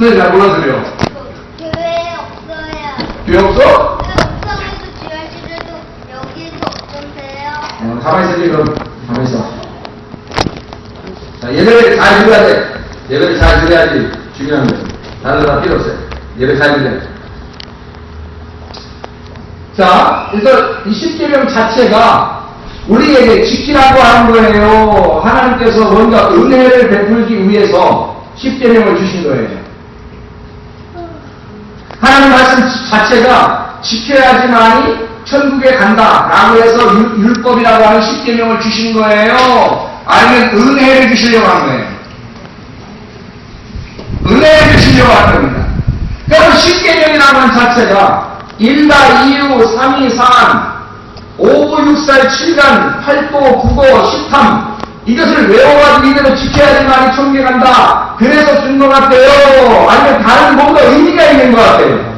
네, 잘 몰라서요. 교회에 없어요. 교회 없어? 옥상에도 지하실에도 여기도 없던데요. 가만히 있어, 지금. 가만히 있어. 자, 예배를 잘 드려야 돼. 예배를 잘 드려야지 중요한 거예요. 다른 거 다 필요 없어요. 예배 잘 드려야 돼. 자, 그래서 이 십계명 자체가 우리에게 지키라고 하는 거예요. 하나님께서 뭔가 은혜를 베풀기 위해서 십계명을 주신 거예요. 하나님 말씀 자체가 지켜야지만이 천국에 간다라고 해서 율법이라고 하는 십계명을 주신 거예요. 아니면 은혜를 주시려고 하는 거예요. 은혜를 주시려고 하는 겁니다. 그럼 십계명이라고 하는 자체가 1가 2유 3이 3 5구 6살 7간 8도 9고 13 이것을 외워가지고 이대로 지켜야지만이 천국에 간다. 그래서 준 것 같아요. 아니면 다른 뭔가 의미가 있는 것 같아요.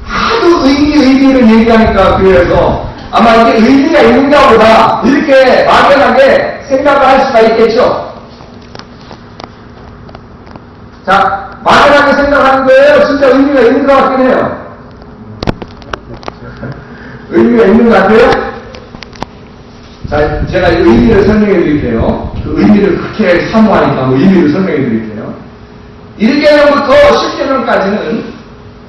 하도 의미를 얘기하니까 그래서 아마 이게 의미가 있는가 보다 이렇게 막연하게 생각을 할 수가 있겠죠. 자, 막연하게 생각하는 거예요. 진짜 의미가 있는 것 같긴 해요. 의미가 있는 것 같아요? 자, 제가 이 의미를 설명해 드릴게요. 그 의미를 그렇게 사모하니까 의미를 설명해 드릴게요. 1계명부터 10계명까지는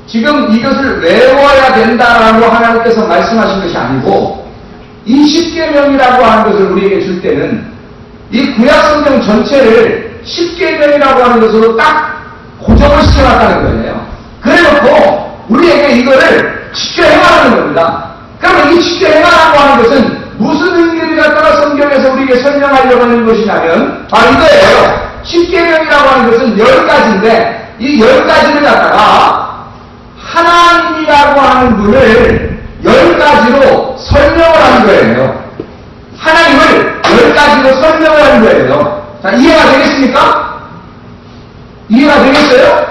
지금 이것을 외워야 된다라고 하나님께서 말씀하신 것이 아니고 이 10계명이라고 하는 것을 우리에게 줄 때는 이 구약성경 전체를 10계명이라고 하는 것으로 딱 고정을 시켜놨다는 거예요. 그래놓고 우리에게 이거를 지켜 행하라는 겁니다. 그러면 이 지켜 행하라고 하는 것은 무슨 의미를 갖다가 성경에서 우리에게 설명하려고 하는 것이냐면 바로 이거예요. 10계명이라고 하는 것은 10가지인데 이 10가지를 갖다가 하나님이라고 하는 분을 10가지로 설명을 하는 거예요. 하나님을 10가지로 설명을 하는 거예요. 자, 이해가 되겠습니까? 이해가 되겠어요?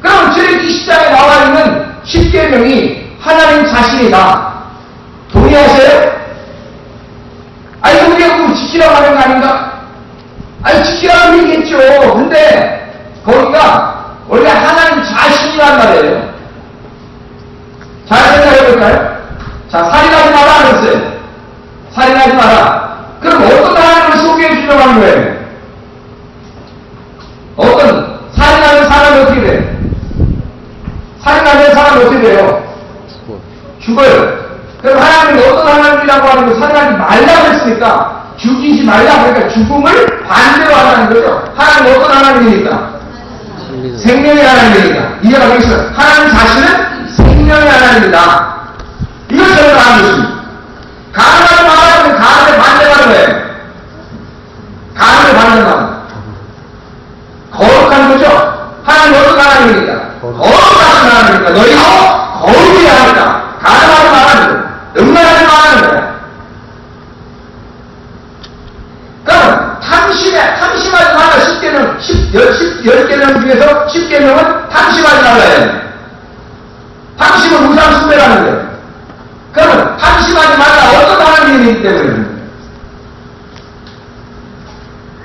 그럼 출애굽기 20장에 나와 있는 10계명이 하나님 자신이다. 동의하세요? 아니, 우리가 그거 지키라고 하는 거 아닌가? 아니, 지키라고 얘기했죠. 근데 거기가 원래 하나님 자신이란 말이에요. 잘 생각해볼까요? 자, 살인하지 마라 그랬어요. 살인하지 마라. 그럼 어떤 하나님을 소개해 주려고 하는 거예요? 어떤 살인하는 사람이 어떻게 돼요? 살인하는 사람이 어떻게 돼요? 죽어요. 그럼 하나님은 어떤 하나님이라고 하는 거 살인하지 말라고 했으니까 죽이지 말라고 그러니까 죽음을 반대로 하라는 거죠. 하나님은 어떤 하나님이니까? 생명의 하나님이니까. 이해가 되겠어요? 하나님 자신은 생명의 하나님이다. 이걸 설명하는 것입니다. 가늠하지 말라면 가늠의 반대가 뭐예요? 가늠의 반대가 거룩한 거죠? 하나님 어떤 하나님이니까? 거룩하신 하나님이니까. 너희도 거룩해야 합니다. 가늠하지 말라는 거예요. 음란하지 말라는 거예요. 그럼 탐심하지 말라 10계명, 10계명 중에서 10계명은 탐심하지 말라예요. 탐심은 우상숭배라는 거예요. 그러면 탐심하지 말라 어떤 하나님이기 때문에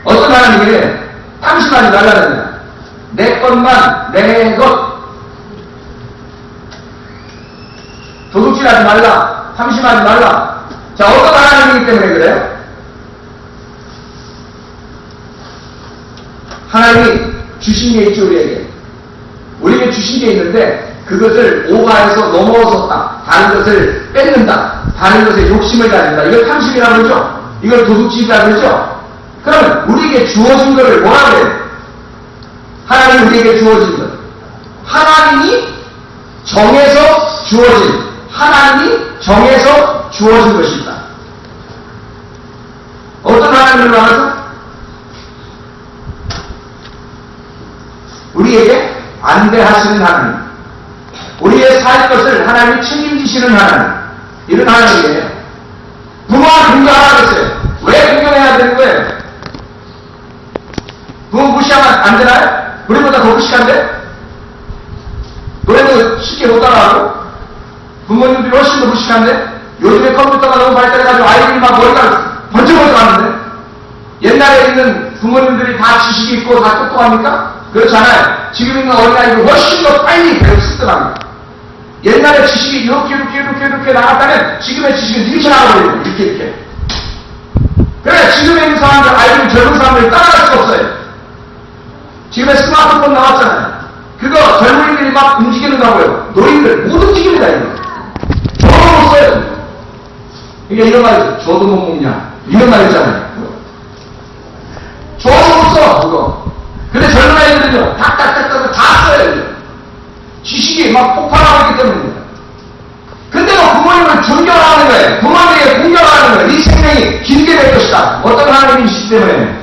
어떤 하나님이래? 탐심하지 말라는 거야. 내 것만 내 것. 도둑질하지 말라. 탐심하지 말라. 자, 어떤 하나님이기 때문에 그래요? 하나님이 주신 게 있죠, 우리에게. 우리에게 주신 게 있는데 그것을 오가해서 넘어섰다. 다른 것을 뺏는다. 다른 것에 욕심을 가진다. 이걸 탐심이라고 그러죠? 이걸 도둑질이라고 그러죠? 그러면 우리에게 주어진 것을 뭐라 그래요? 하나님이 우리에게 주어진 것. 하나님이 정해서 주어진, 하나님이 정해서 주어진 것입니다. 어떤 하나님을 말해서? 우리에게 안배하시는 하나님, 우리의 살 것을 하나님이 책임지시는 하나님, 이런 하나님이에요. 부모와 공경하라 그랬어요. 왜 공경해야 되는 거예요? 부모 무시하면 안 되나요? 우리보다 더 무식한데? 노래도 쉽게 못 따라하고? 부모님들이 훨씬 더 무식한데? 요즘에 컴퓨터가 너무 발달해가지고 아이들이 막 머리가 번쩍번쩍 하는데? 옛날에 있는 부모님들이 다 지식이 있고 다 똑똑합니까? 그렇잖아요. 지금 있는 어린아이들 훨씬 더 빨리 배웠었더랍니다. 옛날에 지식이 이렇게 나갔다면 지금의 지식은 이렇게 나가버려요. 이렇게. 그래, 지금에 있는 사람들, 아이들, 젊은 사람들이 따라갈 수가 없어요. 지금의 스마트폰 나왔잖아요. 그거 젊은이들이 막 움직이는다고요. 노인들 못 움직입니다, 이거. 저도 못 써요. 이게 이런 말이죠. 저도 못 먹냐. 이런 말 있잖아요. 저도 못 써, 그거. 근데 젊은 아이들은요, 딱딱딱딱 다 써요, 이거. 지식이 막 폭발하고 있기 때문입니다. 근데도 부모님을 존경하는 거예요. 부모님에게 공경하는 거예요. 이 생명이 길게 될 것이다. 어떤 하나님이시기 때문에?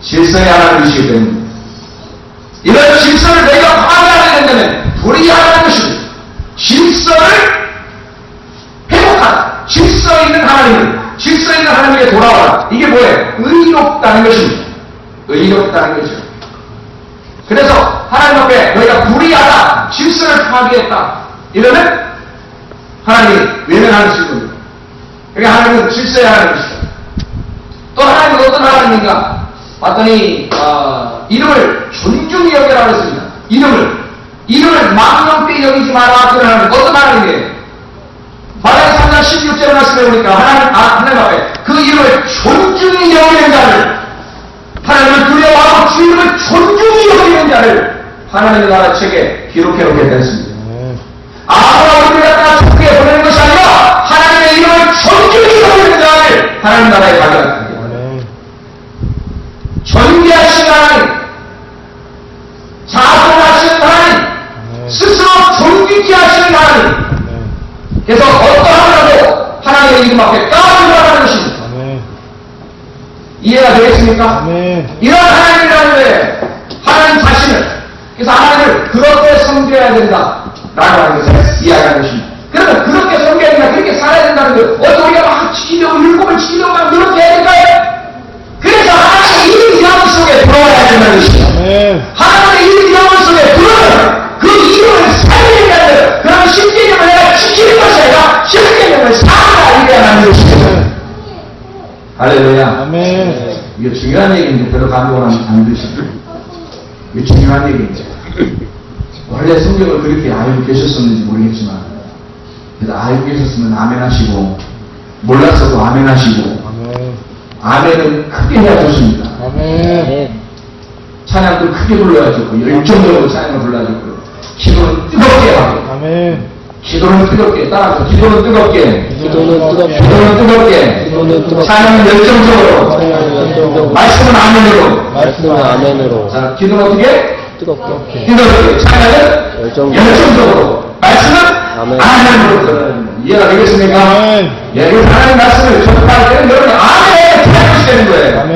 질서의 하나님이시기 때문에. 이런 질서를 내가 파괴하게 된다면 불의하는 것입니다. 질서를 회복하라. 질서 있는 하나님에게 돌아와라. 이게 뭐예요? 의롭다는 것입니다. 의롭다는 거죠. 그래서 하나님 앞에 너희가 불의하다, 질서를 파괴했다. 이러면 하나님이 외면하는 겁니다. 그러니까 하나님은 질서의 하나님이시죠. 또 하나님은 어떤 하나님인가? 봤더니 이름을 존중히 여기라고 했습니다. 이름을 망령되이 여기지 마라. 그런 하나님. 어떤 하나님이에요? 마라기 3장 16절에 말씀해 보니까 하나님 앞에 그 이름을 존중히 여기는 자를, 하나님을 두려워하고 주 이름을 존중히 여기는 자를 하나님의 나라 책에 기록해 놓게 되었습니다. 아무나 우리를 갖다가 천국에 보내는 것이 아니라 하나님의 이름을 존중히 여기는 자를 하나님 나라에 가져갔습니다. 존귀하신 하나님, 자존하시는 하나님, 스스로 존귀케 하시는 하나님. 그래서 어떠하더라도 하나님의 이름 앞에 까불어가는 것입니다. 이해가 되겠습니까? 이런 하나님이라는 거예요. 하나님 자신을. 그래서 하나님을 그렇게 섬겨야 된다. 라고 하는 것을 이야기하는 것입니다. 그러면 그렇게 섬겨야 된다. 그렇게 살아야 된다는 거예요. 어떻게 우리가 막 지키려고, 율법을 지키려고 막 그렇게 해야 될까요? 그래서 하나님의 이름 영혼 속에 들어와야 된다는 것입니다. 하나님의 이름 영혼 속에 들어오면 그 이름을 살려야 돼요. 그러면 십계명을 내가 지키는 것이 아니라 십계명을 살아야 이래야하는 것입니다. 할렐루야. 아멘. 이게 중요한 얘기인데 별로 감동을 안 드시죠? 이게 중요한 얘기인데 원래 성경을 그렇게 알고 계셨었는지 모르겠지만 그래서 알고 계셨으면 아멘 하시고 몰랐어도 아멘 하시고 아멘은 크게 해야 좋습니다. 아멘. 찬양도 크게 불러야 좋고 열정적으로 찬양을 불러야 좋고 기도는 뜨겁게 하고 아멘. 기도는 뜨겁게 따라서 기도는 뜨겁게 찬양은 열정적으로 말씀은 아멘으로 자 기도는 어떻게? 뜨겁게 찬양은 열정적으로 말씀은 아멘으로 이해가 되겠습니까? 예, 그 하나님 말씀을 전파할 때는 여러분이 아멘 해야 되는 거예요. 아멘.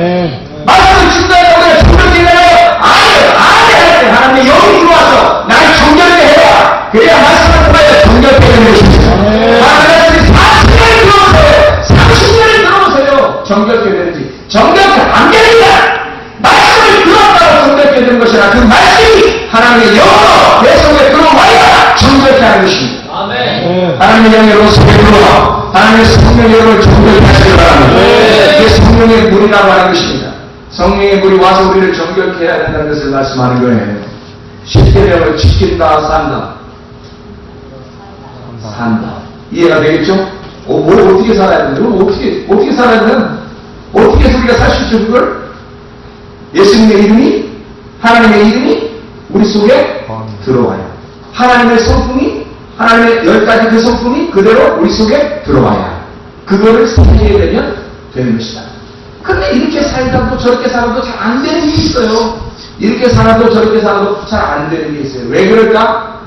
말씀을 준다는 우리가 정결되나요? 아멘. 하나님이 여기 들어와서 나를 정결케 해라. 그래야 말씀을 통하여 정결케 되는 것입니다. 하나님이 30년을 들어보세요. 정결케 되는지. 정결케 안 됩니다. 말씀을 들었다고 정결케 되는 것이 아니라 그 말씀이 하나님의 영으로 내 속에 들어와야 정결케 하는 것입니다. 하나님의 영의 영혼 속에 들어와 하나님의 성령의 영을 정결케 하시기 바랍니다. 이게 성령의 물이라고 하는 것입니다. 성령의 물이 와서 우리를 정결케 해야 된다는 것을 말씀하는 거예요. 십계명을 지킨다 산다. 이해가 되겠죠? 뭘 어떻게 살아야 되는데? 어떻게 살아야 되는? 어떻게 해서 우리가 살 수 있죠 그걸? 예수님의 이름이 하나님의 이름이 우리 속에 들어와요. 하나님의 성품이 하나님의 10가지 그 성품이 그대로 우리 속에 들어와야 그거를 섬기게 되면 되는 것이다. 근데 이렇게 살다도 저렇게 살아도 잘 안 되는 게 있어요. 이렇게 살아도 저렇게 살아도 잘 안 되는 게 있어요. 왜 그럴까?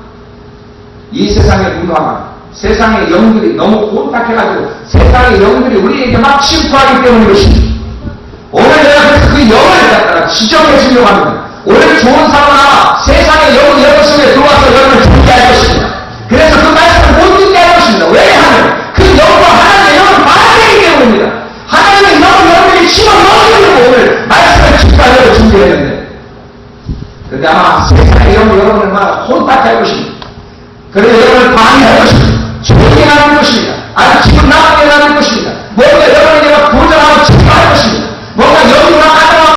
이 세상의 문화가 세상의 영들이 너무 혼탁해가지고 세상의 영들이 우리에게 막 침투하기 때문인 것입니다. 오늘 내가 그래서 그 영을 갖다가 지정해 주려고 합니다. 오늘 좋은 사고나 세상의 영은 여러분 속에 들어와서 여러분을 죽게 할 것입니다. 그래서 그 말씀을 못 듣게 할 것입니다. 왜냐하면 그 영과 하나님의 영을 말하기 때문입니다. 하나님의 영을 여러분이 집어넣으려고 오늘 말씀을 집하려고 준비했는데 근데 아마 세상의 영을 여러분을 막 혼탁해 할 것입니다. 그래서 여러분을 방해할 것입니다. 조용히 하는 것입니다. 아주 기분 나쁘게 하는 것입니다. 뭔가 여러분에게 막 도전하고